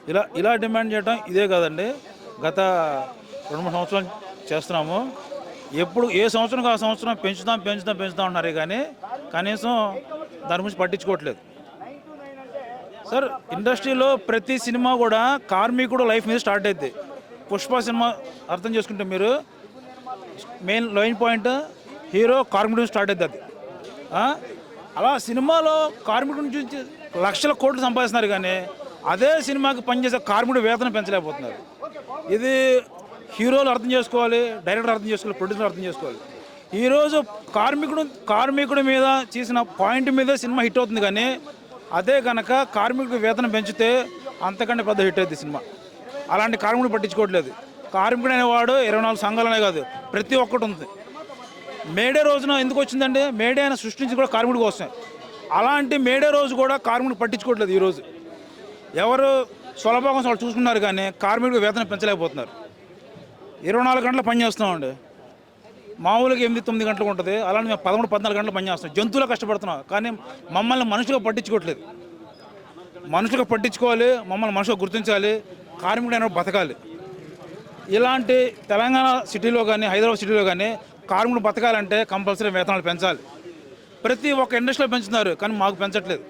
ఇలా ఇలా డిమాండ్ చేయడం ఇదే కాదండి. గత 2, 3 సంవత్సరాలు చేస్తున్నాము. ఎప్పుడు ఏ సంవత్సరంకి ఆ సంవత్సరం పెంచుతాం అన్నారు కానీ కనీసం దాని గురించి పట్టించుకోవట్లేదు. సార్ ఇండస్ట్రీలో ప్రతి సినిమా కూడా కార్మికుడు లైఫ్ మీద స్టార్ట్ అవుద్ది. పుష్ప సినిమా అర్థం చేసుకుంటే మీరు మెయిన్ పాయింట్ హీరో కార్మికుడు నుంచి స్టార్ట్ అవుతుంది అది. అలా సినిమాలో కార్మికుడి నుంచి లక్షల కోట్లు సంపాదిస్తున్నారు కానీ అదే సినిమాకి పనిచేసే కార్మికుడు వేతనం పెంచలేకపోతున్నారు. ఇది హీరోలు అర్థం చేసుకోవాలి, డైరెక్టర్ అర్థం చేసుకోవాలి, ప్రొడ్యూసర్ అర్థం చేసుకోవాలి. ఈరోజు కార్మికుడి మీద చేసిన పాయింట్ మీద సినిమా హిట్ అవుతుంది కానీ అదే కనుక కార్మికుడికి వేతనం పెంచితే అంతకంటే పెద్ద హిట్ అవుతుంది సినిమా. అలాంటి కార్మికుడు పట్టించుకోవట్లేదు. కార్మికుడు అనేవాడు 24 సంఘాలనే కాదు, ప్రతి ఒక్కటి ఉంది. మేడే రోజున ఎందుకు వచ్చిందంటే మేడే అయినా సృష్టించి కూడా కార్మికుడి కోసం. అలాంటి మేడే రోజు కూడా కార్మికుడు పట్టించుకోవట్లేదు. ఈరోజు ఎవరు స్వలభాగం వాళ్ళు చూసుకున్నారు కానీ కార్మికుడికి వేతనం పెంచలేకపోతున్నారు. 24 గంటలు పని చేస్తున్నామండి. మామూలుగా 8-9 గంటలకు ఉంటుంది, అలానే మేము 13-14 గంటలు పని చేస్తాం. జంతువులా కష్టపడుతున్నాం కానీ మమ్మల్ని మనుషులుగా పట్టించుకోవట్లేదు. మనుషులుగా పట్టించుకోవాలి, మమ్మల్ని మనుషులుగా గుర్తించాలి, కార్మికుడు అయినా బతకాలి. ఇలాంటి తెలంగాణ సిటీలో కానీ హైదరాబాద్ సిటీలో కానీ కార్మికుడు బతకాలంటే కంపల్సరీ వేతనాలు పెంచాలి. ప్రతి ఒక్క ఇండస్ట్రీలో పెంచుతున్నారు కానీ మాకు పెంచట్లేదు.